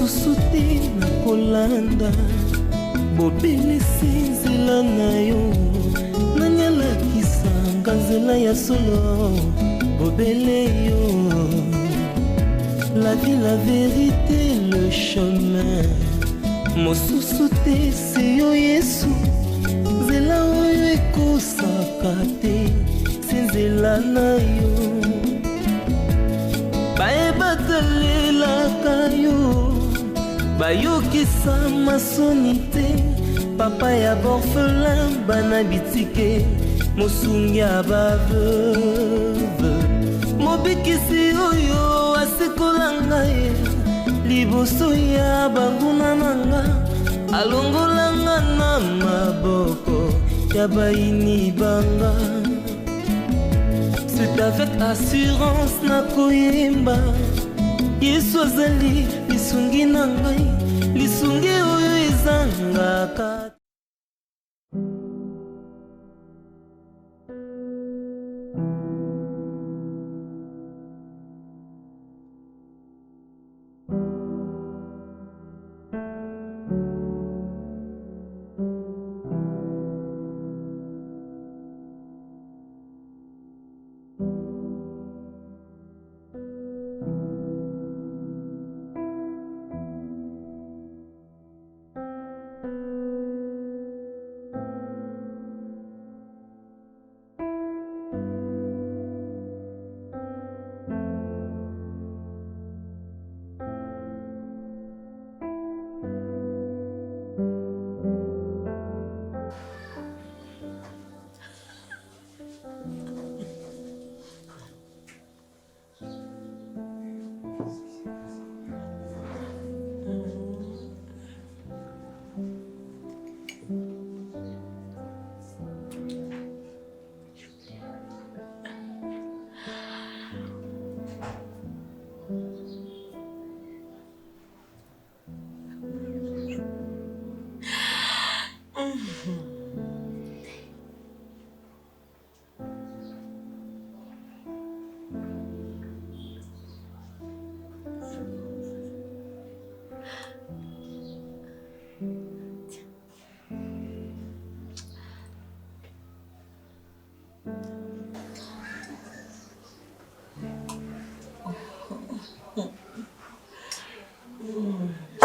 mosusu te na kolanda bobelisi nzela na yo nani alakisanga nzela ya solo bobele yo la vie la vérité le chemin mosusu te se yo Yesu nzela oyo ekosaka te se nzela na yo bayebatalelaka yo bayokisa masoni te papa ya borfelin bana bitike mosungi ya baveuve mobikisi oyo asikola ngai liboso ya banguna na nga alongolanga na maboko ya baini banga. C'est avec assurance na koyemba Yesu azali lisungi na ngai lisungi oyo ezangaka.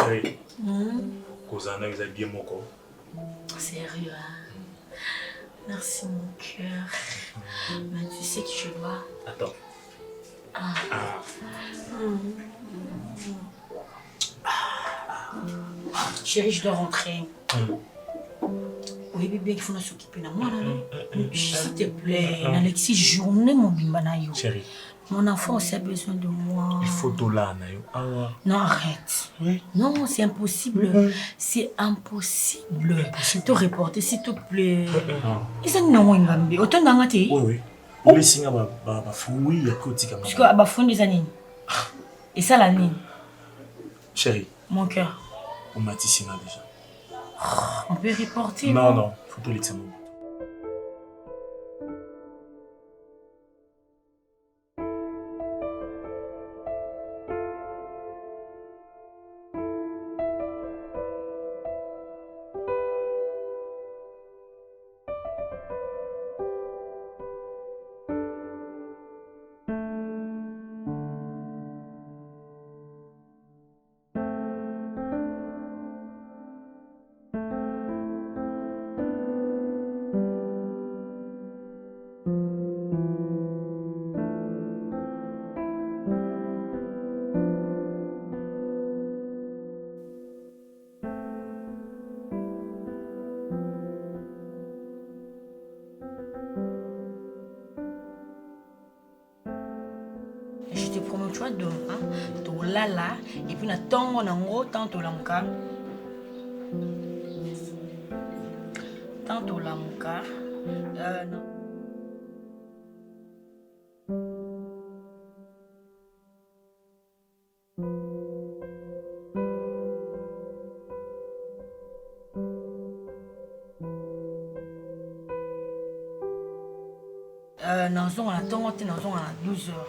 Chérie, Kozana, vous êtes bien mon corps. Sérieux, hein? Merci mon cœur. Mais tu sais que je vois. Attends. Chérie, je dois rentrer. Oui, bébé, il faut nous s'occuper de moi. S'il te plaît, Alexis, journée mon bimbanayo. Chérie. Mon enfant aussi a besoin de moi. Il faut tout là, Nayo. Non, arrête. Oui. Non, c'est impossible. C'est impossible. Te reporter, s'il te plaît. Ils ont non, Ngambi. Autant d'angati. Oui, oui. Les signes à fouiller, il y a que tu parce que à fond des années. Et ça, la nuit. Chérie. Mon cœur. On m'a dit ça déjà. On peut reporter. Non, non. Faut tout l'examen. Je te promets, tu vois, demain, tu là là, et puis on a tango, tantôt l'amka. Tantôt l'amka. Non. On a 12 heures.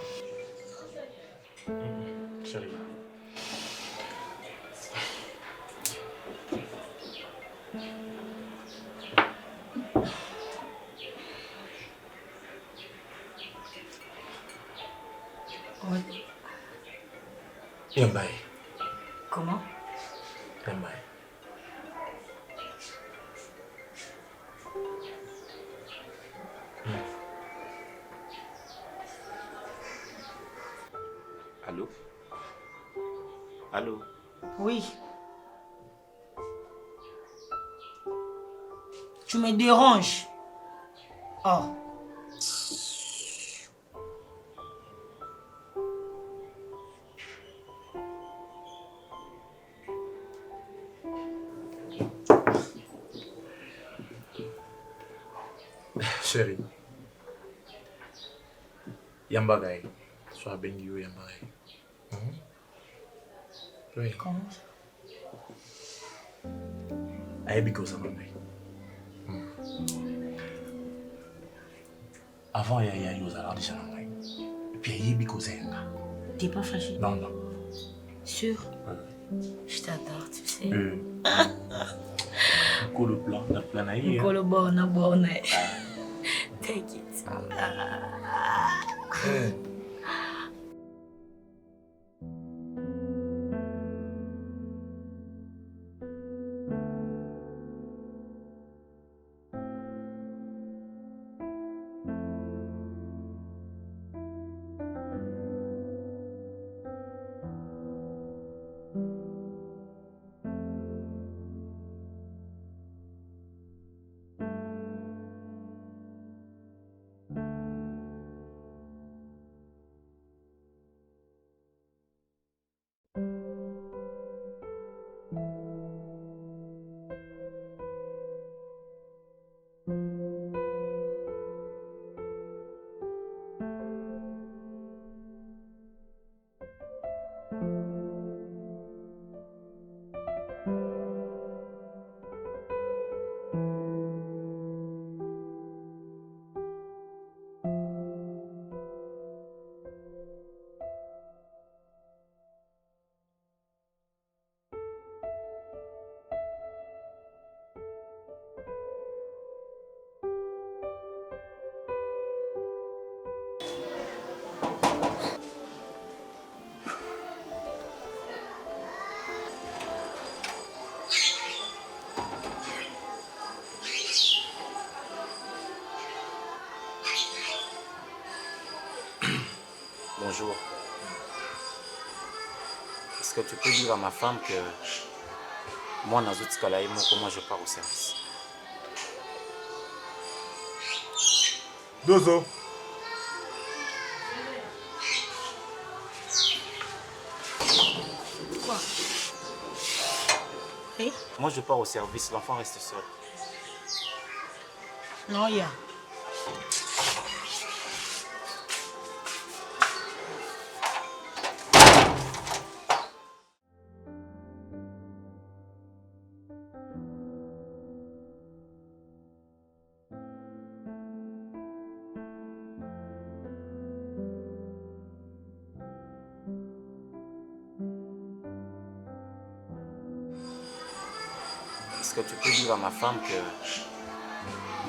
Chérie. Yambaye. Comment? Yambaye. Allô? Allô? Oui. Tu me déranges. Oh. Chérie. Yambagaï. Sois béni, Yambagaï. Oui. Comment? Aïbiko Samamé. Avant, il y a eu aux déjà. Et puis, il y a eu Zenga. T'es pas fâché? Non, non. Sûr? Je t'adore, tu sais. Le plan, la planaille. Le bon, take it. Bonjour. Est-ce que tu peux dire à ma femme que moi, dans ce cas-là, comment je pars au service? Dozo. Quoi? Hey? Moi, je pars au service, l'enfant reste seul. Non, il y a. Est-ce que tu peux dire à ma femme que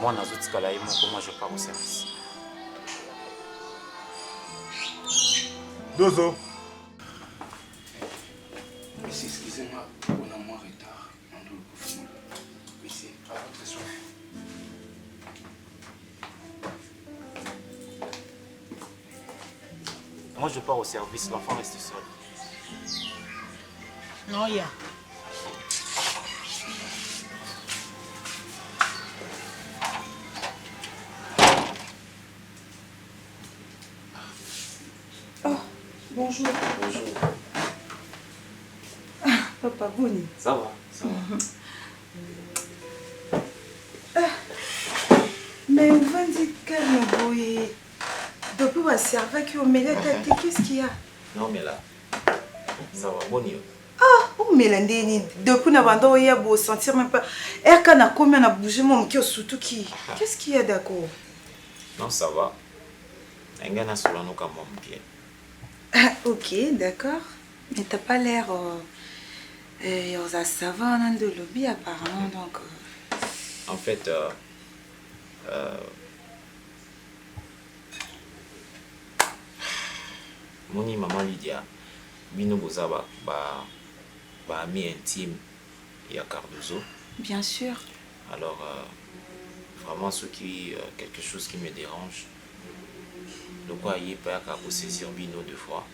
moi, dans ce cas-là, comment je pars au service? Dozo. Excusez-moi, on a moins retard. Ici, à votre soin. Moi, je pars au service, l'enfant reste seul. Non, il y a. Bonjour. Bonjour. Papa Boni. Ça va, ça va. Mais on va dire calme, boy. Depuis on va servir qui omelette, qu'est-ce qu'il y a? Non, mais là, ça va, bon. Ah, omelette, depuis on a vendu, il y a beau sentir même pas. Et quand on a combien on a bougé mon cœur surtout qui? Qu'est-ce qu'il y a d'accord? Non, ça va. Un gars n'a pas nous comme mon pied. Ok, d'accord. Mais t'as pas l'air... ça va, on a de lobby apparemment, donc... En fait, moni maman Lydia bino boza ba ami intime et à Cardozo. Bien sûr. Alors vraiment quelque chose qui me dérange. Le quoi il peut y saisir bino 2 fois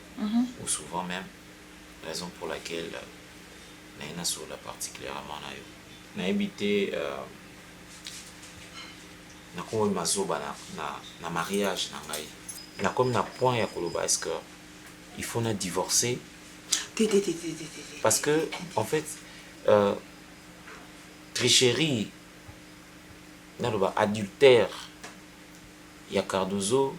ou souvent même, raison pour laquelle naina sur la particulièrement na yo. Na habité na ko mazoba na mariage na ngai. Na comme na point ya koloba est-ce que il faut na divorcer parce que en fait tricherie na loba adultère ya Cardozo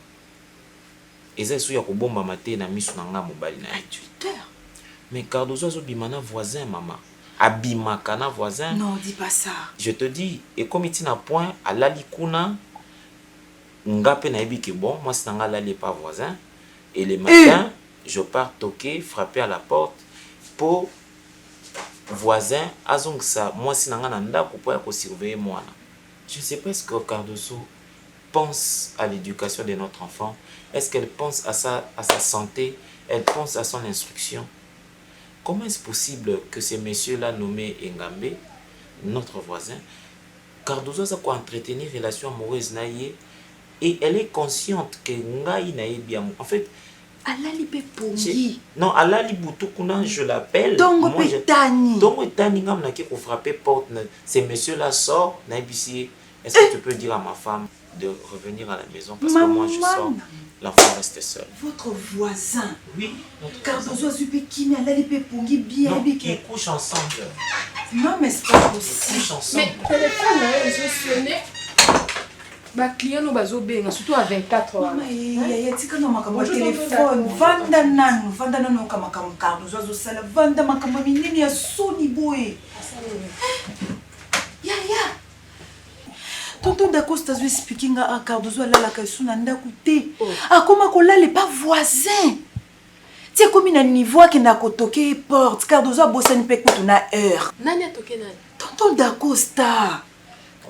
eza sou ya kobomba mate na misu na nga mobali na adultère. Mais Cardozo azobima na voisin maman abimaka na voisin. Non, dis pas ça. Je te dis et comme il na point alali kuna nga pe na yebi que bon moi c'est nga alali pas voisin et le matin je pars toquer frapper à la porte pour voisin azong ça moi c'est nga na ndako pour ya surveiller moi. Je ne sais pas ce que Cardozo pense à l'éducation de notre enfant. Est-ce qu'elle pense à sa santé? Elle pense à son instruction? Comment est-ce possible que ces messieurs-là nommés Engambe, notre voisin, Cardozo a quoi entretenir une relation amoureuse naïe et elle est consciente que Ngaï naïe bien. En fait, Alali Pongi. Non, Alali Boutoukuna, je l'appelle. Tongo Petani. Tongo Petani, ngam na qui pour frapper porte. Ces messieurs-là sortent, naïbisi. Est-ce que tu peux dire à ma femme de revenir à la maison parce que moi je sors, l'enfant reste seul. Votre voisin. Oui. Cardozo Azupé Kimi, Alali Pongi, bien. Non, ils couchent ensemble. Non, mais c'est pas possible. Ils couchent ensemble. Mais téléphone, ils ont sonné. Bah, client nous bazo bien, surtout à 24 heures. Il y a tika no makamba téléphone. Vanda nanu kama Cardozo Azosala. Vanda makamba minini ya soni boy. Ya. Tonton Dacosta a expliqué à Cardozo la question nanda côté. Ah comment qu'on là pas voisin. C'est comme un niveau qui n'a qu'à toquer porte. Cardozo a bossé une pécoute na heure. Nani a toqué nani? Tonton Dacosta.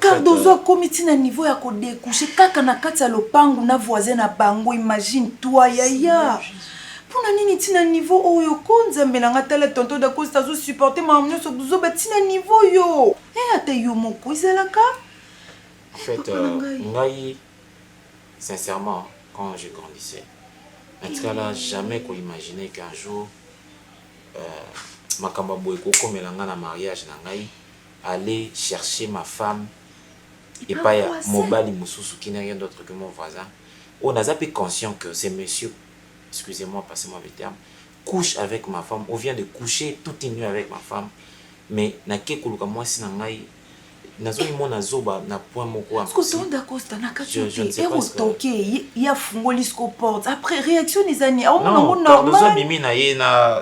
Cardozo a commis un niveau à côté découcher. Kaka na kati ya lopangu na voisin na bango. Imagine toi yaya. Pour nani tina niveau oyo konza mbelanga tala tonton Dacosta zo supporter ma amnio so buzo batina niveau yo. Ate yo moko izalaka. En fait, Ngaï, sincèrement, quand je grandissais, en tout cas là, jamais qu'on imaginait qu'un jour, Makamba Boeko, comme elle a un mariage, aller chercher ma femme et pas Mobali Moussoussou qui n'est rien d'autre que mon voisin. On a pas conscient que ces messieurs, excusez-moi, passez-moi le terme, couchent avec ma femme, ou vient de coucher toute une nuit avec ma femme, mais n'a qu'à moi si Ngaï. Je ne sais pas ce après réaction les années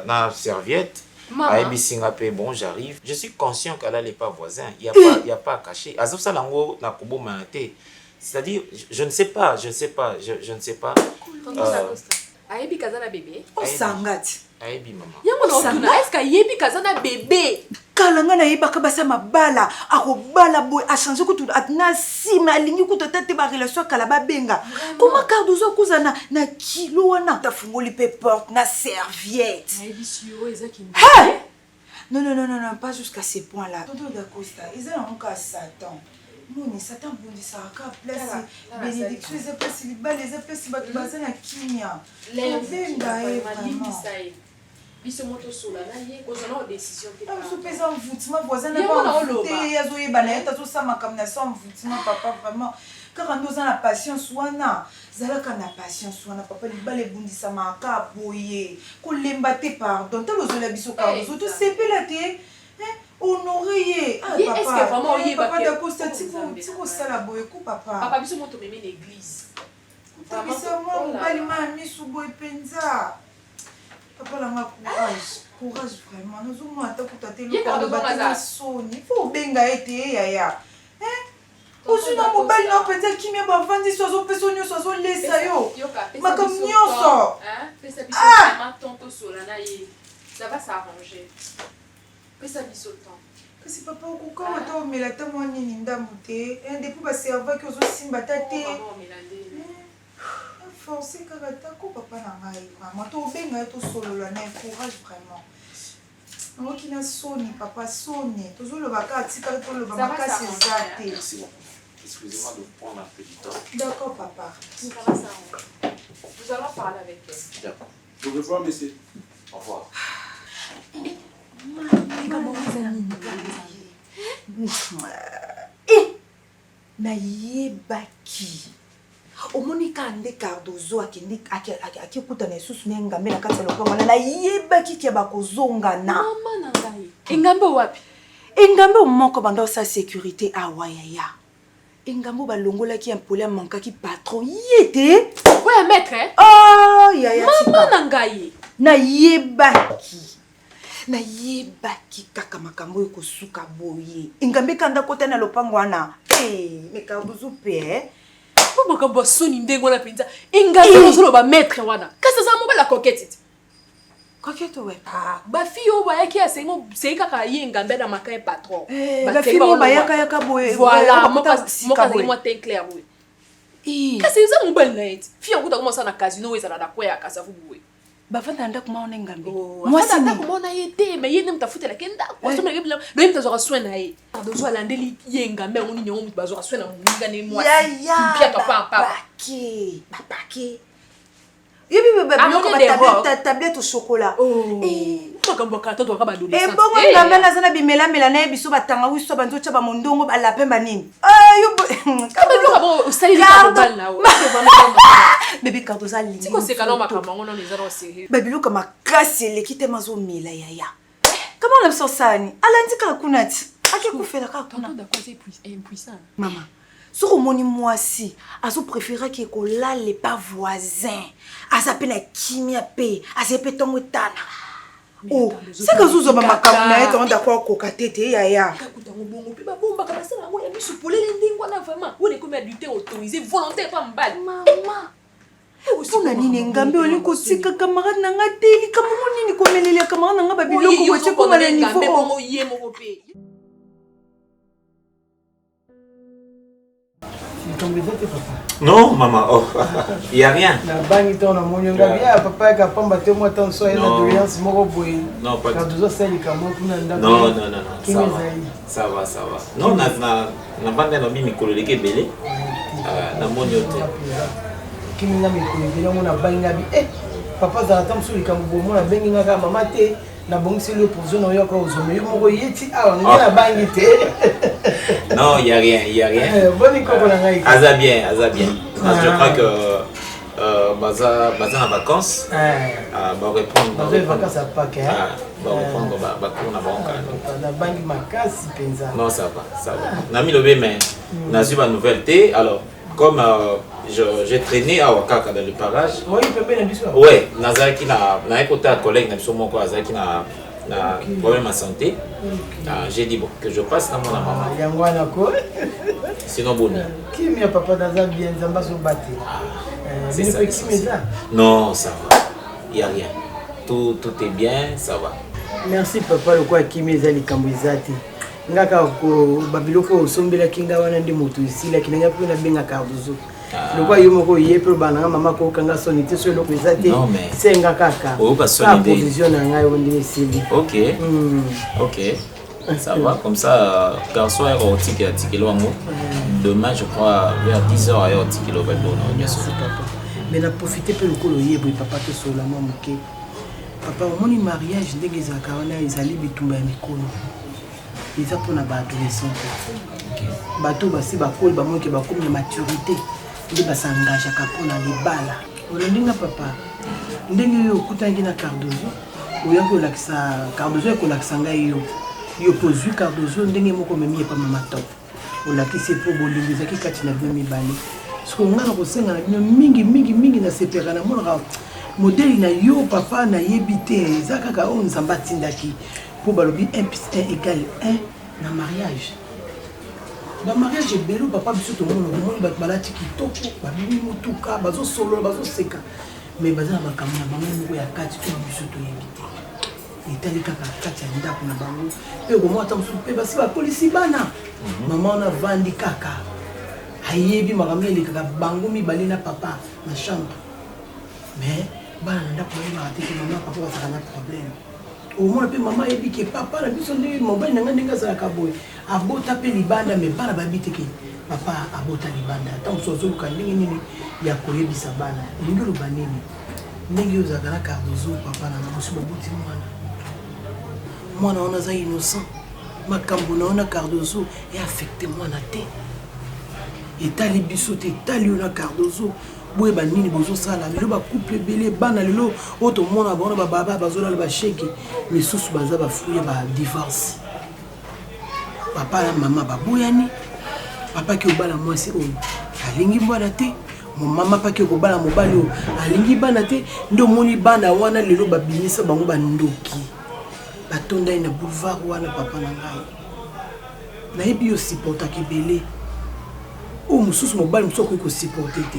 na serviette bon j'arrive je suis conscient qu'elle n'est pas voisin il y a pas à cacher c'est-à-dire je ne sais pas Ayebi kazana bébé. Oh sangati. Ayebi maman. Yango na tuna est-ce que ayebi kazana bébé? Kalanga na yeba ka basa mabala, akobala boy a changer ko tout atna sima alingi ko tete ba relation kala ba benga. Comment Cardozo kozana na kilo wana ta fungoli pe porte na serviette. Ayebi sio ezaki. Non, pas jusqu'à ces points-là. Tonton Dacosta, ils ont encore Satan. Moni Satan bondi ça ka place bénédiction les place les balles les place ba baza na kimia les venga et vraiment biso moto sola na ye ko zona décision te pas so pesa mvutima voisin na pas te yazo yeba na eta to sama comme na so mvutima papa vraiment car nous on a patience wana zalaka na patience wana papa les balles bondi ça ma ka boye ko lemba te pardon te lozola biso Cardozo to sepela te honoré. Ah, papa. Est-ce que vraiment il papa Dacosta tiko sala boyeko papa. Papa biso moto meme l'église. Papa biso mo bali ma misu boy penza. Papa la ma courage vraiment. Nous on ata kutate lo ko batela soni. Faut benga ete yaya. Osuna mo bali na penza kimia ba vandi sozo pesonyo sozo lesa yo. Makam nyoso. Pesa biso ma tonto sola na ye. Ça va s'arranger. Pesa biso temps. Kasi papa okuka to mela ta mwani ni ndambu te. Depuis ba serva que zo simba ta te. forcer Karatako, papa Nangai. Maman, tu benga tu solo la courage vraiment. Non, qui n'a sonné, papa sonné. Toujours le baka, tu sais, le baka, c'est ça. Merci beaucoup. Excusez-moi de prendre un peu du temps. D'accord, papa. Ça va s'arranger. Nous allons parler avec elle. D'accord. Au revoir, monsieur. Au revoir. Nayebaki omoni ka nde Cardozo akikuta na lisusu na ngambe na kati ya lopango wana nayebaki ke bakozongana mama na ngai engambe wapi engambe moko banda sa sécurité awa yaya engambe balongolaki impolé mankaki patron yete ouais maître oh yaya mama na ngai nayebaki kaka makambo ekosuka boye engambe kanda kota na lopango wana me Cardozo pe po makambo soni ndenge wana penza engambe ozolo ba maître wana kasa za mobala coquette coquette ouais ba fille o ba yaki asengo sei kaka ye engambe na makai patron ba fille o ba yaka boye voilà moka moi teint clair boye kasi za mobala na eti fille okuta commencer na casino ezala na kwea kasa vubuwe bafanda nda kuma ona ngambe moi c'est nda kuma ona yete mais yene mtafutela kenda kwa somo ngebila lo yimta zo soin na ye dozo alandeli ye ngambe ngoni nyongo mtu bazo soin na munga ne moi pia papa yebi baba tablette au chocolat makambo ka toto ka ba adolescent bongo ngambe na zana bimela mela na biso batanga wiso banzo cha ba mondongo ba lapin banini yo ka bo usali ka bal na o bébé Cardozo lingi siko se kana makambo ngona neza ro sérieux babiluka makasi lekite mazo mila yaya comment la sosani alandika kunati akikufela ka kuna d'accord c'est impuissant maman soko moni mwasi azo préférer que kolale pas voisin azapena kimia pe azepe tongo tana oh c'est que zuzo mama kamuna eto ndakwa koka tete yaya kakuta ngobongo pe ba bomba kama sana ngo ya biso polele ndingo na vraiment on est comme adultère autorisé volontaire pas mbali maman Puna nini ngambe oli kotika camarade nanga teli kama nini komelele camarade nanga babiloko boche ko mala niveau bongo ye moko pe Non, maman, oh, il n'y a rien. Non, pas de non, ça va. Non, on a pas de micro de belé. Na moniote. Papa zatam sur les camboumons na bengi nga mama te na bongisi le position na yoko ozomi moko yeti awa ngena bangi te. Non, il y a rien. Boni ko na ngai. Aza bien. Je crois que baza en vacances. Ba reprendre. Baza vacances à Pâques. Ba reprendre ba cours na banque. Na bangi makasi penza. Non, ça va. Na mi lobé mais na su ba nouvelle té alors comme j'ai traîné à Wakaka dans le parage. Oui, il peut bien l'histoire. Oui, Nazaki n'a écouté un collègue, Nazaki n'a problème de santé. J'ai dit bon, que je passe dans mon maman. Sinon, bon. Qui est papa Nazaki bien, Zamba se battre? C'est ça. Non, ça va. Il n'y a rien. Tout est bien, ça va. Merci papa, le quoi qui m'est allé Kambouizati. Ngaka ko babiloko sombela kinga wana ndi mutu isila kinanga puna benga Cardozo. Le quoi yo moko yepe bana mama ko kanga sonité sur le kwezate senga kaka. Oh ba sonité. Position na ngai ondi sili. OK. Ça va comme ça garçon est au ticket loango. Demain je crois vers 10h ayo ticket lo bado na bien sûr papa. Mais na profiter pe le kolo yebo papa to sola mamuke. Papa moni mariage ndenge za kaona ezali bitumba ya mikono. Ils ont pour la adolescent. Bateau basi bakoli bamoke bakomi na maturité. Ndi basangage akapona libala. Olondinga papa. Ndenge yo kutangi na Cardozo. Oyako lakisa Cardozo ko lakisa ngai yo. Yo pozu Cardozo ndenge moko memi pa mama top. Olakisi po bolingiza ki kati na bien mibale. Siko ngana ko senga na bino mingi na sepera na mona modèle na yo papa na yebité zaka ka on nzamba tindaki. Pour balobi 1 + 1 égale 1 na mariage. Dans mariage belo papa biso to mona bat balati kitoko ba bimi mutuka bazo solo bazo seka mais bazana makambo na bango moko ya kati to biso to yebite. Itali kaka kati ya ndako na bango pe ko mo atamsu pe basi ba polisi bana. Maman na vandi kaka. Hayebi makambo le kaka bango mi balina papa na chambre. Mais bana nda ko yeba te que maman papa va faire un problème. Au moins pe maman ebi que papa la biso ndi mobile nanga ndinga za kaboy. Abota pe libanda mais bana babite que papa abota libanda. Tant sozo ka ndingi nini ya koyebisa bana. Ndingi banini. Ndingi uzakana Cardozo papa na bosi bobuti mwana. Mwana on a innocent. Makambo na ona Cardozo est affecté mwana te. Et tali biso te tali ona Cardozo. Boye banini bozo sala lelo ba couple belé bana lelo auto mona bona ba baba bazola ba sheke mais susu baza ba fuye ba divorce papa na mama ba boyani papa ki obala mwasi o alingi bwana te mon mama pa ki obala mobali o alingi bana te ndo moni bana wana lelo ba binisa bango ba ndoki batonda ina boulevard wana papa na ngai na yebi yo supporta ki belé o mususu mobali musoko ko supporter te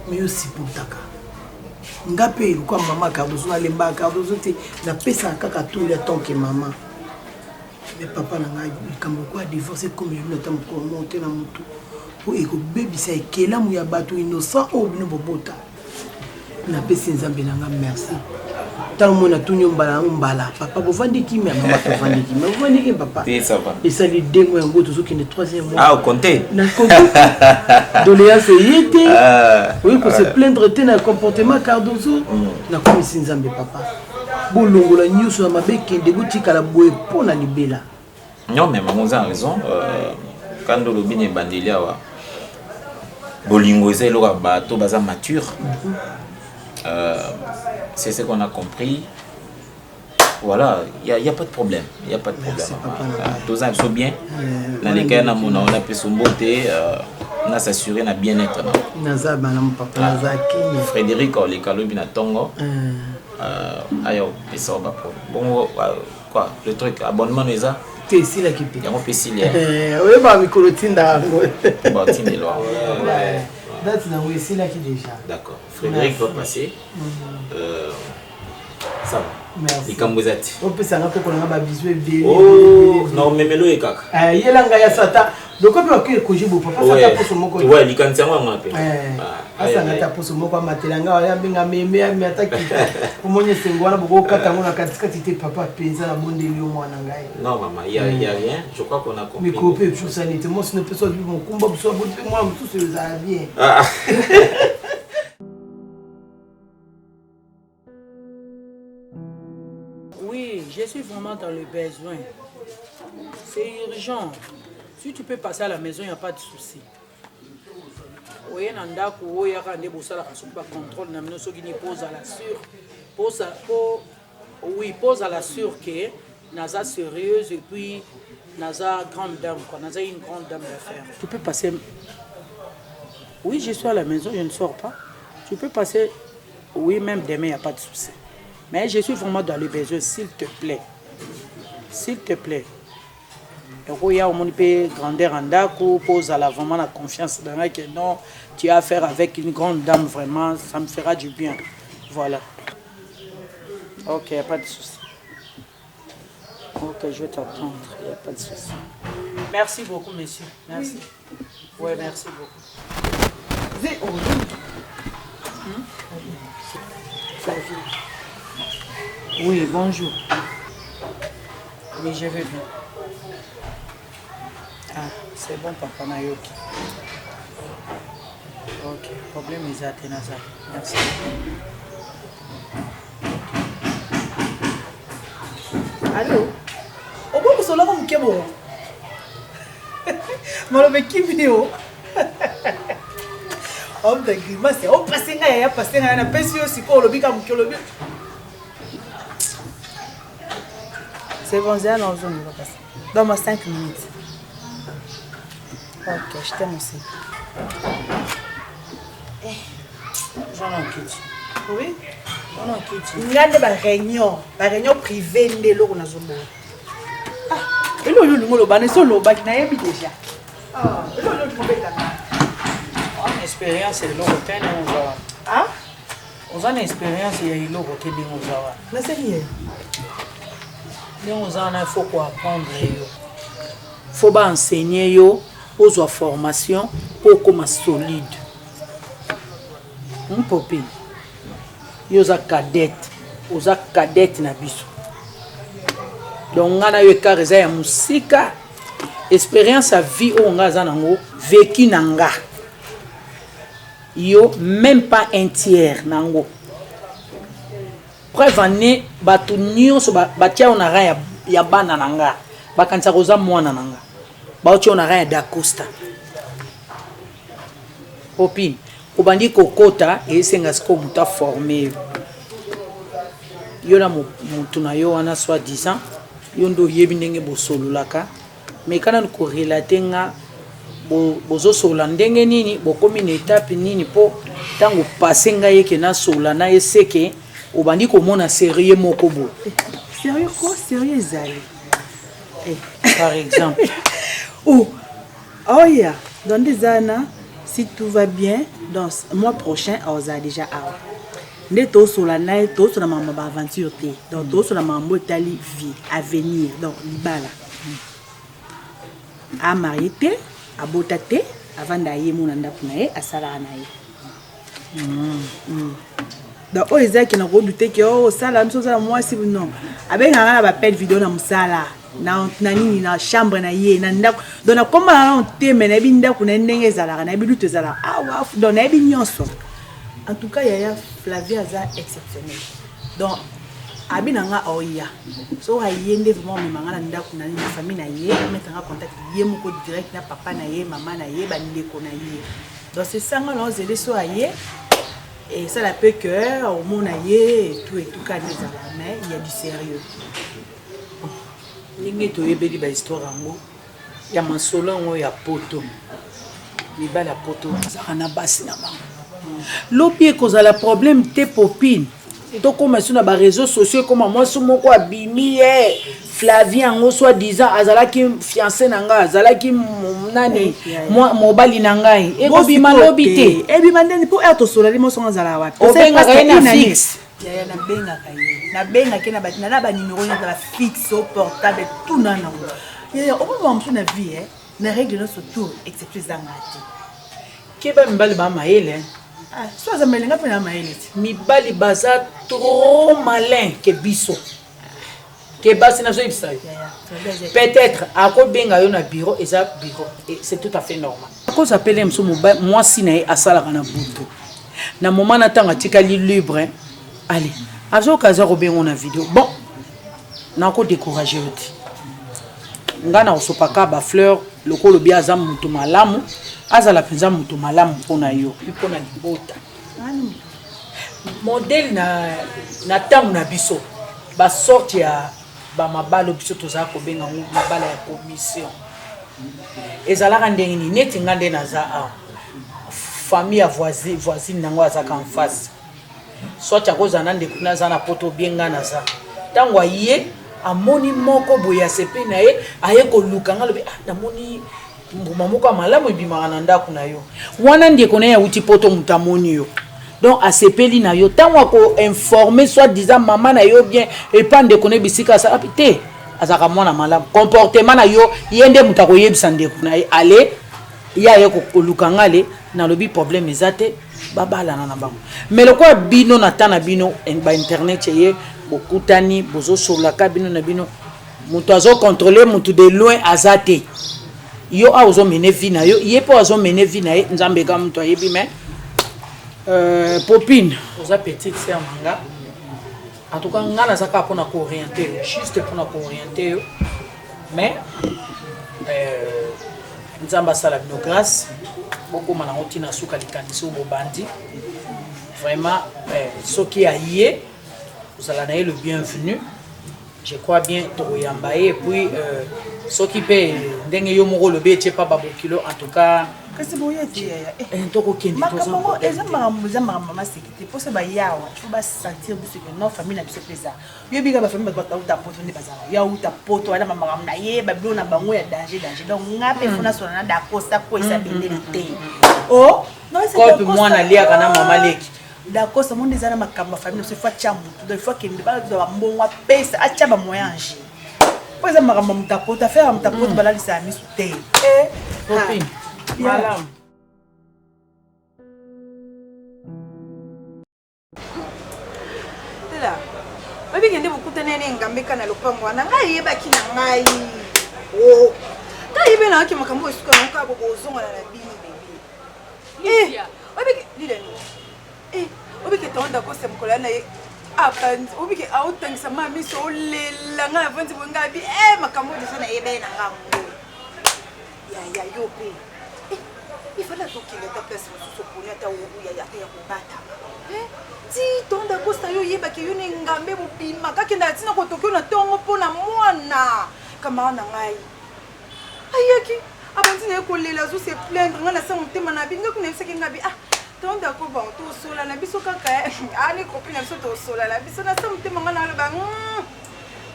mais aussi pour taka ngapé comme maman Cardozo na lemba Cardozo te na pesa kaka tout le temps que maman mais papa na ngai kambo kwa divorcer comme le temps ko monter na mutu pour eko baby sa ekela mu ya bato innocent au bino bobota na pesa nzambe na ngai merci tant mona tunyo mbala papa bo vandi ki mais maman ko vandi ki mais vandi ki papa ça va et ça les dengo yango to soki ne 3e mois ah au compter na compter doléance yete oui pour se plaindre te na comportement Cardozo na comme sinzambe papa bolongola nyuso na mabeke ndego tikala boye pona libela non mais maman a raison quand le bine bandelia wa bolingo ezelo ka bato baza mature c'est ce qu'on a compris. Voilà, il y a pas de problème. Il y a pas de problème. Tous ça sont bien. Dans les cas on a pu somboter on a s'assuré na bien-être. Naza bana mon papa Nazaki Frédéric le kalo bina tongo. Ayo, ça va pas. Bon quoi, le truc abonnement ça t'es ici là qui paye. Il y a mon PC là. Oui ba micro tinda. Bon, tinda là. Date na oui ici là qui déjà. D'accord. Frédéric va passer. Ça va. Merci. Ikambuzati. On peut s'en rappeler qu'on a ma bisou et oh non mais melo ekaka. Yelanga ya sata. Donc on peut que koji bo papa ça pour son moko. Ouais, likantia moi on appelle. Ça ngata pour son moko matelanga ya binga meme mi ataki. Omonye sengwana boko kata ngona katikati te papa penza na bonde lio mwana ngai. Non maman, il y a rien. Je crois qu'on a compris. Mais coupé tout ça n'était moi ce ne peut pas vivre mon combat pour moi tout se va bien. Oui, je suis vraiment dans le besoin. C'est urgent. Si tu peux passer à la maison, il n'y a pas de souci. Oui, il y a un contrôle, pose à la sûre. Oui, pose à la sûre que Naza sérieuse et puis Naza grande dame. Naza une grande dame d'affaires. Tu peux passer. Oui, je suis à la maison, je ne sors pas. Tu peux passer. Oui, même demain, il n'y a pas de souci. Mais je suis vraiment dans le besoin, s'il te plaît. S'il te plaît. Il y a un grandeur en dako, pose à la vraiment la confiance dans que non, tu as affaire avec une grande dame, vraiment, ça me fera du bien. Voilà. Ok, il n'y a pas de souci. Ok, je vais t'attendre, il n'y a pas de souci. Merci beaucoup, monsieur. Merci. Oui, merci beaucoup. Oui, bonjour. Oui, je vais bien. Ah, c'est bon, papa Nayoki. Ok, problème est à Tenaza. Merci. Allô? Au bout de cela, on est bon. Je suis vidéo. Homme de grimace, on passe à passer à la pension, si on le dit comme que le but. C'est bon, j'ai un enjeu, on va passer. Donne-moi 5 minutes. Ok, je t'aime aussi. J'en ai quitté. Oui? J'en ai quitté. Il y a des réunions privées de l'eau dans zone. Ah, et l'eau, le bain, c'est l'eau, bah, il y a déjà. Ah, l'eau, le En expérience, c'est l'eau, on va. Ah? On a une expérience, il y a eu l'eau, on va. Mais c'est bien. On a faut quoi apprendre. Il faut enseigner aux formation pour comme solide. Un popi. yoza cadette na biso donc ngana yo ekare eza ya musika expérience à vie o nga za nango vécu nanga yo même pas un tiers nango preuve année bato nyonso batia on ara ya bana nanga bakanisa koza mwana nanga baotia on ara ya Dacosta opine obandi kokota esenga siko muta formé yo na mutu na yo wana soit disant yo ndo yebi ndenge bosololaka mais kana ko relater nga bozo sola ndenge nini bokomi na étape nini po tango passer nga yeke na sola na eseke obandi komona sérieux moko bo Sérieux quoi? Sérieux ezali. Par exemple. Oh yeah. Dans des années, si tout va bien, dans le mois prochain, on a déjà out. Nous sommes sur la night, tous sur la maman aventure, donc tous sur la maman tali vie à venir, donc libala. À marier, à botate, avant d'aller mon anda punae, à salanae. Donc oh ils qui n'ont pas douté que oh ça la chose à moi si non. Avec un va perdre vidéo dans sala. Na nini na chambre na ye na ndako donc na komba na teme na bi ndako na ndenge ezalaka na bi lutu ezalaka ah wa donc na bi nyonso en tout cas Yaya Flavie aza exceptionnel donc abi nanga oya so ayende vraiment memanga na ndako na famille na ye mettre en contact ye moko direct na papa na ye maman na ye ba ndeko na ye donc c'est ça nga non zele so aye et ça la peut que au monde aye et tout cas mais il y a du sérieux. Ninge to yebeli ba histoire ngo ya masolo ngo ya poto libala poto saka na basi na bango lobi ekozala problème te popine to koma sur na ba réseaux sociaux comme moi so moko abimi Flavien ngo soit disant azalaki fiancé nanga azalaki nani moi mobali nanga ekobima lobi te ebima ndeni po eto solali mo songa zala wapi obenga kaina fixe Yaya na benga kena batina na ba numéro na la fixe au portable tout na na Yaya o ba msu na vie na règle no surtout excepté zangati keba mbali ba maele ah so za melenga pe na maele mibali baza trop malin que biso que basi na so ibisa peut-être ako benga yo na bureau eza bureau et c'est tout à fait normal ako s'appelle mso moi si na asala kana butu na moment na tanga tikali libre allez azo kaza robengo na vidéo bon nako décourager oti ngana osopaka ba fleur lokolo bia aza mutu malamu azala penza mutu malamu pona yo pona libota modèle na tangu na biso ba sorte ya ba mabalo biso toza ko benga mabala ya commission ezalaka ndenge ni neti ngande na za a famille voisine nango azaka en face soit à cause d'an découvert ça na poto bien gana ça tant voyez à moni moko boya sepe na ye aye ko lukanga lobe na moni mbuma moko malamu bimaka na ndako na yo wana ndeko na ya uti poto mutamoni yo donc a sepeli na yo tant ko informer soit disant maman na yo bien et pas ndeko na bisika ça te azaka mona malamu comportement na yo yende mutako yebisa ndeko na ye ale ya ye ko lukanga le na lobi problème ezate babala na bango mais le quoi bino na tana bino ba internet ye bokutani bozo sur la cabine na bino muto azo contrôler muto de loin azate yo a ozo mener vie na yo ye po azo mener vie na ye nzambe ka muto yebi mais popine oza petite sœur manga en tout cas ngana saka pona ko orienter juste pona ko orienter mais nzamba sala bino grâce beaucoup manango tina suka likanisi au bandi vraiment ce qui a yé vous allez le bienvenu je crois bien toyamba et puis ce qui peut ndenge yo moko le bete pas babokilo en tout cas kasi boyeti ya toko kendi tozo makambo eza maman sécurité pour se ba yawa tu vas sentir que non famille na biso pesa yo biga ba famille ba uta poto ne bazala ya uta poto ala mama na ye ba bilo na bango ya danger donc ngape fona sona na dakosta ko isa bendelité oh non c'est ko moi na lia kana mama leki d'accord ça monde ezana makambo famille se fois chambu donc il faut que ndeba ba mbongo pesa acha ba moyange pois eza makambo mutapoto faire mutapoto balali sa misu te copine Malam. stella babikende bokutana ene ngambeka na lopango wana ngai yebaki na ngai o ngai yebe na ki makambo esuka nka bozonga na bini bebe babiki dileni babiki tonda ko semkola na ye apanzi babiki autangisa mami so lela ngai avanzi bongabi makambo de sana yebe na ngango ya yope il fallait donc qu'il ait ta place sur pour ta ou ya kubata ti tonda kosta yo yeba ke yo nengambe bopima kakenda tina ko tokyo na tongo pona mwana kama na ngai ayaki abanzi na ko lela zo se plaindre ngana sa mutema na binga kuna biseke ngabi tonda ko ba to sola na biso kaka ani copine na biso to sola la biso na sa mutema ngana ba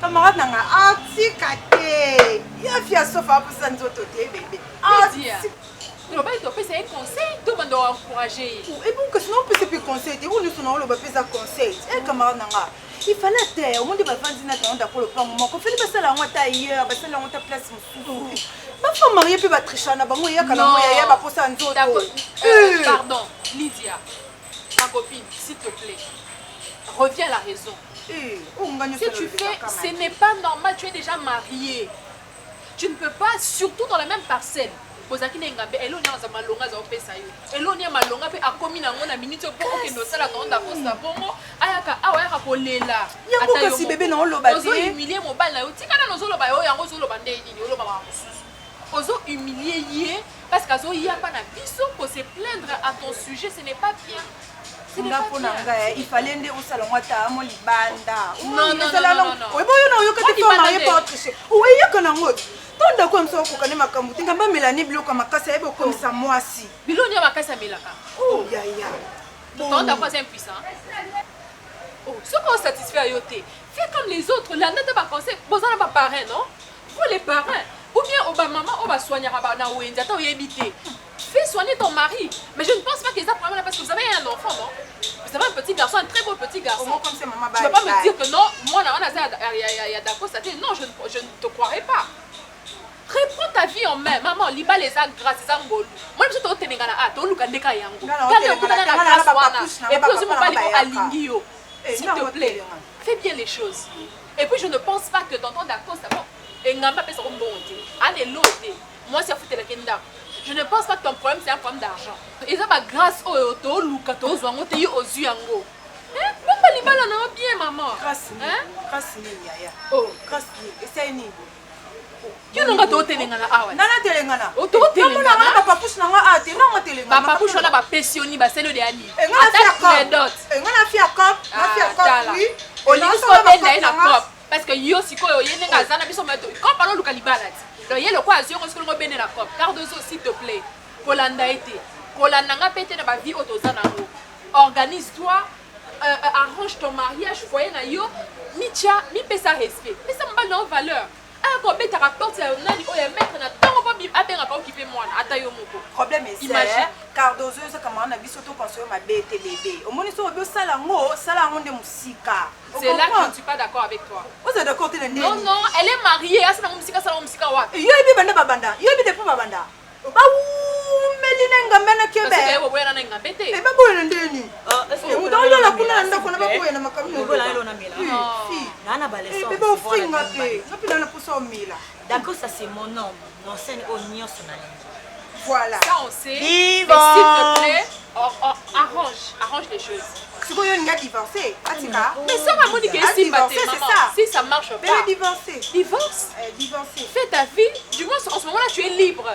camarade na nga atikate ya fia sofa pour nzoto te bébé tu vas pas te faire un conseil, tout le monde doit encourager. Et bon, que sinon on peut se faire conseil. Où nous sommes, on va faire un conseil. Camarade Nanga, il fallait terre. Au monde de ma femme, on a pour le plan. On fait passer la honte ailleurs, passer la honte à place. Ma femme mariée peut battre Chana, bah moi il y a quand il y a pas pour ça nzoto. Pardon, Lydia, ma copine, s'il te plaît, reviens à la raison. Si tu fais, ce n'est pas normal. Tu es déjà mariée. Tu ne peux pas, surtout dans la même parcelle. Bozaki nengambe elonia za malonga za opesa yo elonia malonga pe akomi na ngona minute po ke no sala tonda kosa bongo ayaka awaya kolela yango kasi bébé na oloba te ozo humilier mobile na yo tikana no zoloba yo yango zoloba ndey nini oloba ba mususu ozo humilier ye parce que azo ya pa na biso pour se plaindre à ton sujet, ce n'est pas bien. Il fallait nde osala ngwata mo libanda. Non. Oui, bon, yo ka te fa marié pas autre chose. Oui, yo kana ngoti. Tonda ko mso ko kana makambu. Tinga ba melani biloko makasa ebo comme ça moi si. Biloni makasa melaka. Oh ya. Tonda ko c'est impuissant. Oh, ce qu'on satisfait yo te. Fais comme les autres, là n'était pas conseil. Bozana pas parrain, non? Pour les parrains. Ou bien au maman, on va soigner na wenza to yebité. Fais soigner ton mari. Mais je ne pense pas qu'ils aient problème parce que vous avez un enfant, non? Vous avez un petit garçon, un très beau petit garçon. Comme c'est maman. Tu ne vas pas me dire que non, moi, il y a d'accord, ça dit non, je ne te croirais pas. Reprends ta vie en main. Maman, liba les actes grâce à Ngolu. Moi, je suis au Ténégana, à Toluka Ndeka Yango. Et puis aussi, mon père, il Alingio. S'il te plaît, fais bien les choses. Et puis, je ne pense pas que dans ton d'accord, c'est bon. Et Ngamba peut se remonter. Allez, l'autre. Moi, c'est à foutre la kenda. Je ne pense pas que ton problème, c'est un problème d'argent. Et ça va grâce au Toluka, aux yeux aux yeux. Pourquoi les balles en ont bien, maman? Grâce, yaya. Oh, grâce, essaye ni. Tu n'as pas de téléngana. Nana téléngana. Oh, tu téléngana. Papa pousse nanga ate, non téléngana. Papa pousse na ba pensioni ba selo de ani. Attaque les dots. Ngana fia cop, oui. Oliso benda na cop parce que yo sikoyo yenga zana biso meto. Comme parlons luka libala. Donc yelo kwa azio ko sikoyo benda na cop. Cardozo s'il te plaît. Kolanda été. Kolanda nga pété na ba vie otozana ngo. Organise-toi. Arrange ton mariage, foyer na yo. Micha, mi pesa respect. Mais ça m'a dans valeur. Le problème est c'est Cardozo ça comment on a vu surtout quand on a bébé au moins ils sont au salon de musique. C'est là que je ne suis pas d'accord avec toi. Vous êtes d'accord? Non, elle est mariée, elle est musique salon musique wa. Yo bi banda babanda, yo bi de pour babanda. Ba melinga mena kebe. Parce que vous voyez na ngambete. Et ba boye ndeni. Est-ce que dans la kuna nda kuna ba boye na makamyo. Bola elo na mela. Nana balesa. Et ba ofringa te. Ngapi na poso mila. D'accord, ça c'est mon nom. Mon scène oignon sonale. Voilà. Ça on sait. Mais s'il te plaît, arrange les choses. Si vous avez divorcé, mais ça va moniquer ici, maman. Si ça marche pas. Divorcer. Divorce. Divorcer. Fais ta vie. Du moins en ce moment-là, tu es libre.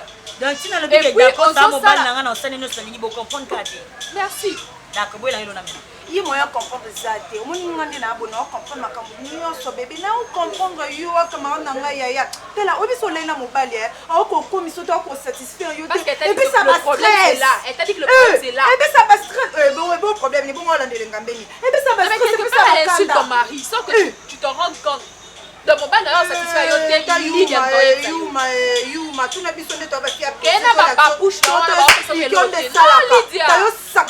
Donc tu n'as le but d'accord, ça mobile n'a pas enseigné nos scènes, il faut comprendre qu'à dire. Merci. D'accord, voilà, il en a mis. Il moyen comprendre ça. Au moins nous on est na bon comprendre ma campagne so bébé na comprendre yo comment na nga yaya. Tela obi so lena mobile a ko commission to ko satisfaire yo. Et puis ça va stress là. Elle t'a dit que le problème c'est là. Et puis ça va stress. Bon problème ni bon on lande ngambeni. Et puis ça va stress. Et puis ça va insulter ton mari sans que tu te rendes compte. Le mobile d'ailleurs satisfait yo te Yuma tu n'as besoin de toi parce qu'il y a Kena papa couche non Lydia.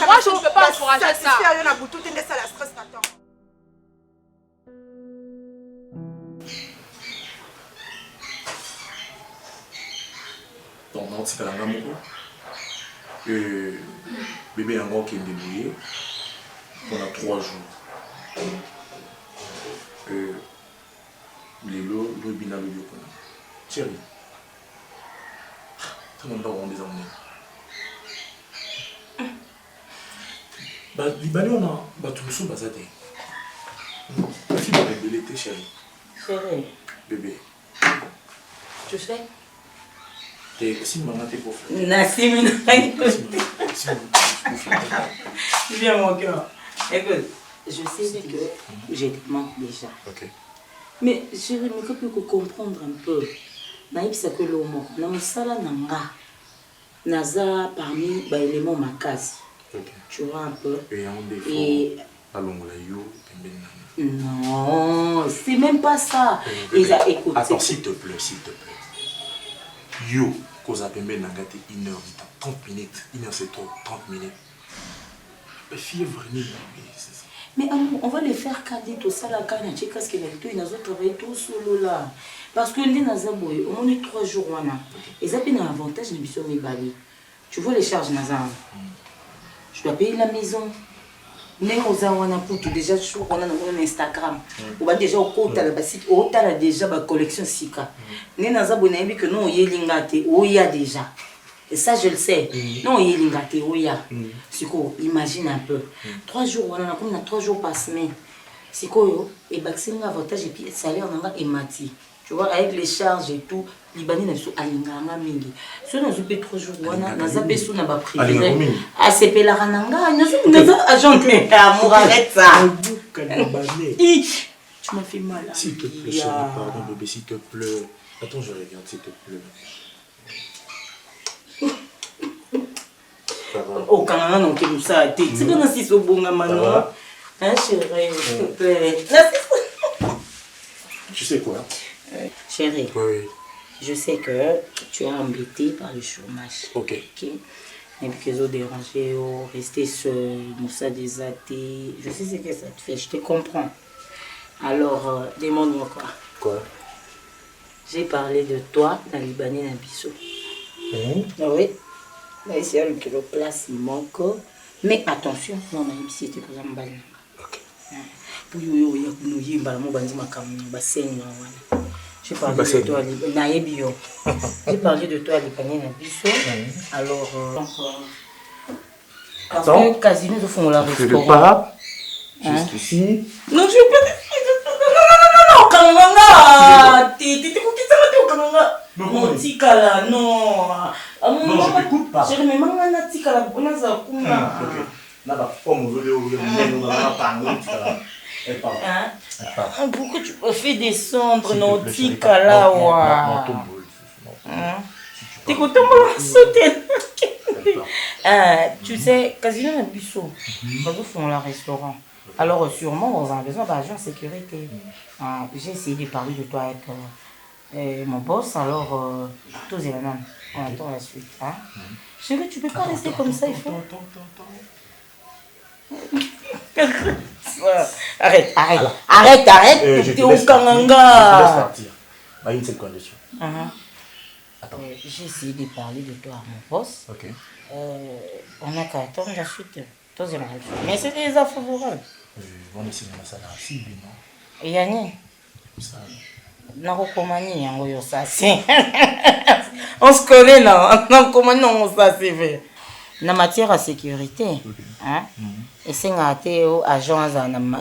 Moi je ne peux pas encourager ça. Donc non c'est la moko. Bébé yango qui est débrouillé pendant 3 jours. Lelo, le bina le bio. Chérie. Tout le monde va rendre des amis. Bah, Libanais, on a. Bah, tout le monde va s'aider. La fille va bébé, t'es chérie. Chérie. Bébé. Tu sais? Si maman t'es pour faire. Nassim, viens mon cœur. Écoute, je sais que j'ai te manque déjà. Ok. Mais chérie, mais que peux comprendre un peu. Naïb ça que l'homme, na musala nanga, naza parmi les éléments makasi. Tu vois un peu. Et non, c'est même pas ça. Écoute. Attends, s'il te plaît, s'il te plaît. Yo, cause à Pembe Nangate 1h du temps, 30 minutes. 1h c'est trop, 30 minutes. La fille est venue, c'est ça. Mais on va les faire cadeau tout ça la canne, tu sais qu'est-ce qu'il a dit, ils ont travaillé tout solo là. Parce que les Nazaboy, on est 3 jours et ça fait un avantage de mission Mibali. Tu vois les charges Nazar. Je dois payer la maison. Déjà on a un Instagram. On va déjà au côté la site, au tala déjà ma collection Sika. Né Nazabo n'a que non yelingate, oya déjà. Et ça je le sais. Non yelingate oya. Siko, imagine un peu. 3 jours on a comme 3 jours par semaine. Siko et vaccin avantage et puis salaire on a et mati. Tu vois, avec les charges et tout, Libanais n'a pas alinganga mingi. Si on a zoupé 3 jours, on a zappé sous n'a pas privé. Ah, c'est pas la rananga, on a agent amour, arrête ça. Tu m'as fait mal. S'il te plaît, chérie, pardon bébé, s'il te plaît. Attends, je regarde, s'il te plaît. Oh, quand on a non, comme ça, tu sais qu'on a si au bon amano. Hein, chérie, s'il te plaît. Tu sais quoi? Chérie, oui. Je sais que tu es embêté par le chômage. Ok. Et puis que ont dérangé, rester seul, Moussa désaté. Je sais ce que ça te fait, je te comprends. Alors, demande-moi quoi. Quoi? J'ai parlé de toi dans le Libanais dans Bissau. Oui. Là, ici, il y a le place, il manque. Mais attention, non, mais ici, c'était pour un bain. Ok. J'ai parlé de toi à Libanais. J'ai parlé de toi à Libanais dans Bissau. Alors, parce que Casino, ils font la restaurant. Pas juste ici. Non, je veux pas. Non, Kananga. Non, Tikala, non. Non, je t'écoute pas. Je me demande à Tikala, on a ça. Pourquoi tu me fais descendre nos Tikala? T'es content de sauter. Tu sais, Casino et Bissau, ils font le restaurant. Alors sûrement, on a besoin d'agent de sécurité. J'ai essayé de parler de toi avec mon boss, alors tous les mêmes. On attend la suite. Chérie, tu peux pas rester comme ça, il faut... Arrête, t'es au Kananga. Laisse partir. Bah, une seule condition. Attends. J'ai essayé de parler de toi à mon boss. Ok. On a qu'à attendre la suite. Mais c'est des affaires favorables. On essaie de ça dans cible, non? Yanni. On se connaît là. On ça c'est fait. En matière de sécurité, hein? Et c'est un agent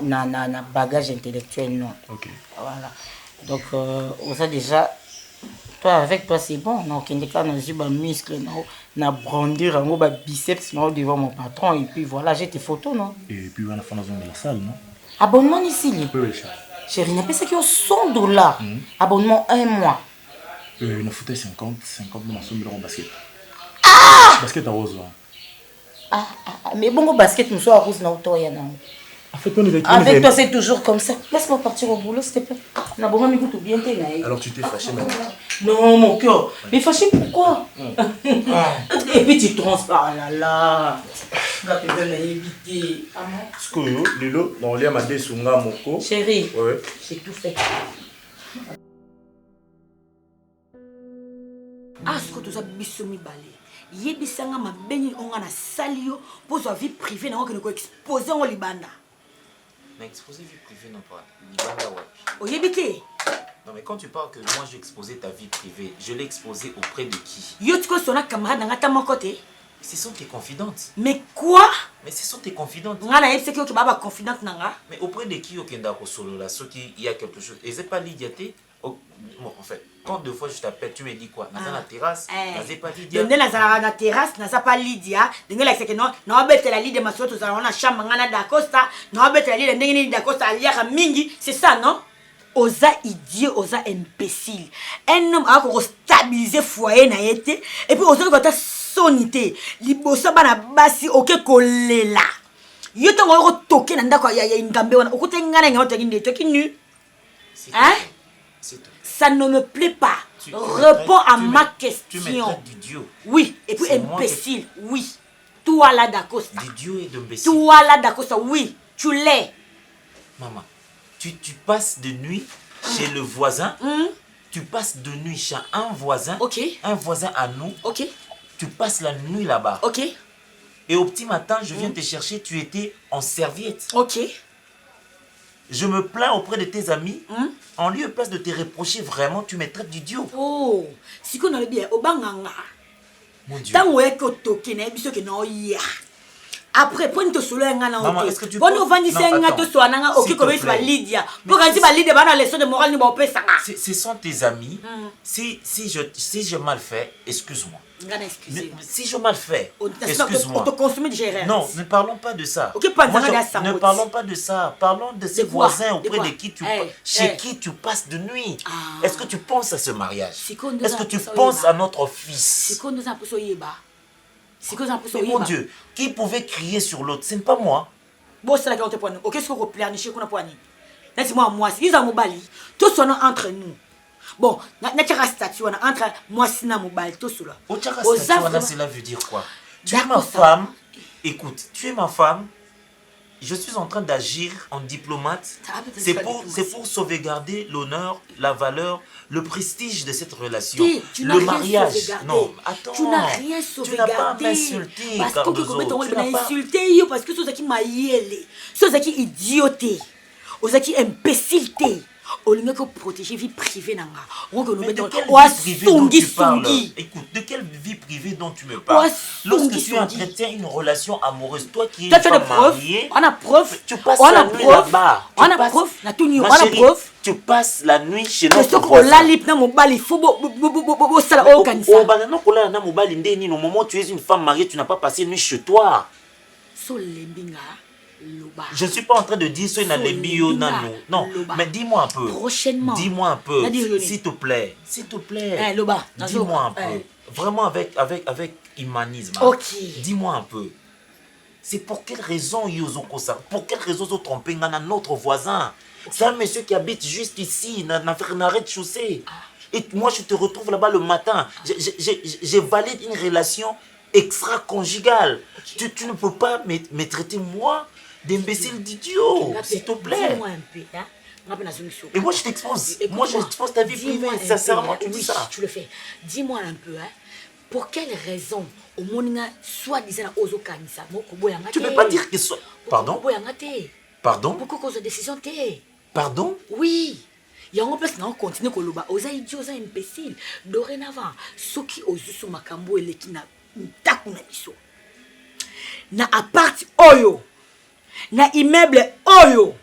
na bagage intellectuel non. Ok. Voilà. Donc on a déjà toi avec toi c'est bon. Non, qu'il n'y a pas de muscles, na brandir un gros biceps devant mon patron et puis voilà j'ai tes photos non. Et puis on a fait dans la salle non. Abonnement ici. Oui. Chérie, n'a pas ça qui est $100. Abonnement 1 mois. On a foutu 50 dans le basket. Basket à rose. Mais bon, au basket, nous sommes à rose, non, avec toi, c'est toujours comme ça. Laisse-moi partir au boulot, s'il te plaît. Alors tu t'es fâché maintenant? Non, mon cœur. Mais fâché pourquoi? Et puis tu transpares là. Chérie, j'ai tout fait. Ce que tu as bissoumi balé. Yebisanga ma beni onga na salio pour sa vie privée na ko ne ko exposer en Libanda. Na exposer vie privée non pas. Libanda wapi. Oyebite. Non, mais quand tu parles que moi j'ai exposé ta vie privée, je l'ai exposé auprès de qui? Yo, tu connais son camarade dans ta mon côté. Ce sont tes confidentes. Mais quoi? Mais ce sont tes confidentes. C'est qui ma confidente nanga. Mais auprès de qui okenda ko solo là, ceux qui il y a quelque chose. Et c'est pas Lydia T. Bon, en fait, quand 2 fois je t'appelle, tu me dis quoi? Dans la terrasse, c'est pas Lydia. Dans la terrasse, n'a pas Lydia. Dans la c'est que non, non bête la Lydia ma soeur, on a chambre ngana d'Acosta, non bête la Lydia ndenge d'Acosta aliya mingi, c'est ça non? Osa idiot, osa imbécile. Un homme a stabiliser foyer na été et puis osa ko ta sonité. Libosa bana basi oke kolela. Yo to ngoko toke na ndako ya ngambe wana. Okuta ngana ngana nginde toki nu. Hein? Ça ne me plaît pas. Réponds à ma question. Tu me traites d'idiot. Oui, et puis imbécile. Oui. Toi là d'Acosta. D'idiot et d'imbécile. Toi là d'Acosta, oui, tu l'es. Maman, tu passes de nuit chez le voisin. Tu passes de nuit chez un voisin. Ok. Un voisin à nous. Ok. Tu passes la nuit là-bas. Ok. Et au petit matin, je viens te chercher, tu étais en serviette. Ok. Je me plains auprès de tes amis. En lieu et place de te reprocher, vraiment, tu me traites d'idiot. Oh, si qu'on a le bien, au banganga. Mon Dieu. Tant que tu es biso que non ya. Après, prends ton solo ngana. Maman, est-ce que tu peux... Bon, on va dire que tu sois nanga, ok, comme ça, Lydia. Pour quand tu vas Lydia, bah, la leçon de morale, nous va pas ça. Ce sont tes amis. Si je mal fait, excuse-moi. Si je mal fait, excuse-moi. On te consomme déjà. Non, ne parlons pas de ça. Ne parlons pas de ça. Parlons de ces voisins auprès de qui chez qui tu passes de nuit. Est-ce que tu penses à ce mariage? Est-ce que tu penses à notre fils? Mais mon Dieu, qui pouvait crier sur l'autre? Ce n'est pas moi. Bon, c'est la question pour nous. Qu'est-ce qu'on replace? Nous sommes pour nous. Laisse-moi, moi, si nous avons bali, tous sommes entre nous. Bon, notre statut entre moi et Mobile, tout cela. Cela veut dire quoi? Tu es ma femme. Écoute, tu es ma femme. Je suis en train d'agir en diplomate. C'est pour sauvegarder l'honneur, la valeur, le prestige de cette relation. Le mariage. Non, attends. Tu n'as rien sauvegardé. Tu n'as pas m'insulté, Cardozo. Tu n'as insulté parce que c'est qui m'a yélé. C'est qui idioté. C'est qui imbécilité. On ne peut protéger vie privée. Mais de quelle vie privée dont tu parles? Écoute, de quelle vie privée dont tu me parles? Lorsque tu entretiens une relation amoureuse, toi qui es une femme mariée, on a preuve. Tu passes la nuit là-bas. On a preuve. On a preuve. Tu passes la nuit chez notre voisin. Au moment où tu es une femme mariée, tu n'as pas passé une nuit chez toi. Je ne suis pas en train de dire ce Nalembi Nano. Non, mais dis-moi un peu. Prochainement. Dis-moi un peu. S'il te plaît. S'il te plaît. Dis-moi un peu. Vraiment avec humanisme. Ok. Dis-moi un peu. C'est pour quelle raison Yozokosa? Pour quelle raison ils ont trompé notre voisin? C'est un monsieur qui habite juste ici, dans un rez-de-chaussée. Et moi, je te retrouve là-bas le matin. J'ai validé une relation extra-conjugale. Tu ne peux pas me traiter, moi, d'imbécile d'idiot, s'il te plaît. Dis-moi un peu, hein? Et moi, je t'expose. Moi, je t'expose ta vie privée. Sincèrement, tu dis ça. Tu le fais. Dis-moi un peu, hein? Pour quelle raison au monde soit-disant Ozo Kanisa? Tu ne peux pas dire que soit. Pardon? Pardon? Pourquoi cause de décision? Pardon? Oui. Il y a un place qui continue à dire Oza idiot, Oza imbécile. Dorénavant, ceux qui osent sur ma cambo et les qui n'a pas na appart oyo, na immeuble oyo,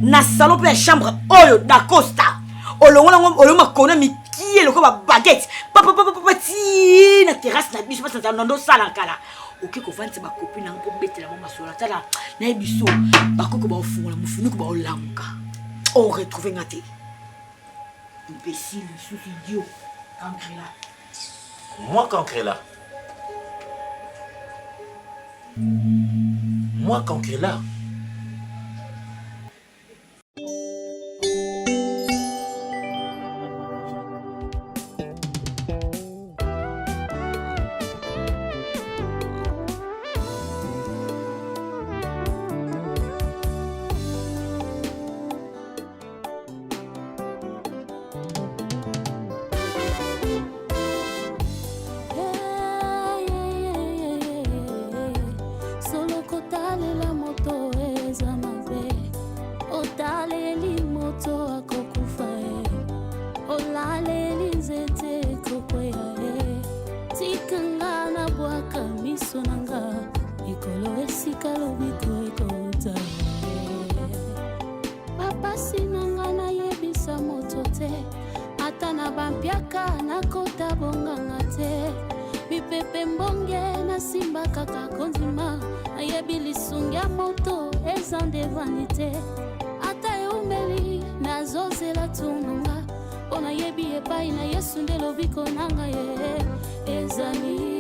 na salon pour la chambre oyo d'Acosta. Olo ma kona mi kié le comme baguette. Papa ti na terrasse na biso pas dans sala kala. OK ko vante ba copine na pour betela mama sola tala na biso ba ko ba ofunga mufunu ko ba olamuka. On retrouve ngate. Imbécile, sous-idiot, Cancrela. Moi, Cancrela. Moi, Cancrela. Solo kotale la moto miso nanga ekolo esika lobiko ekouta bapasi nanga nayebisa moto te ata na bampiaka nakota bonganga te mipepe mbonge nasimba kaka kondima nayebi lisungi ya moto eza nde vanite ata eumeli nazozela tunanga mpo nayebi epai na yesu nde lobiko nanga ye ezali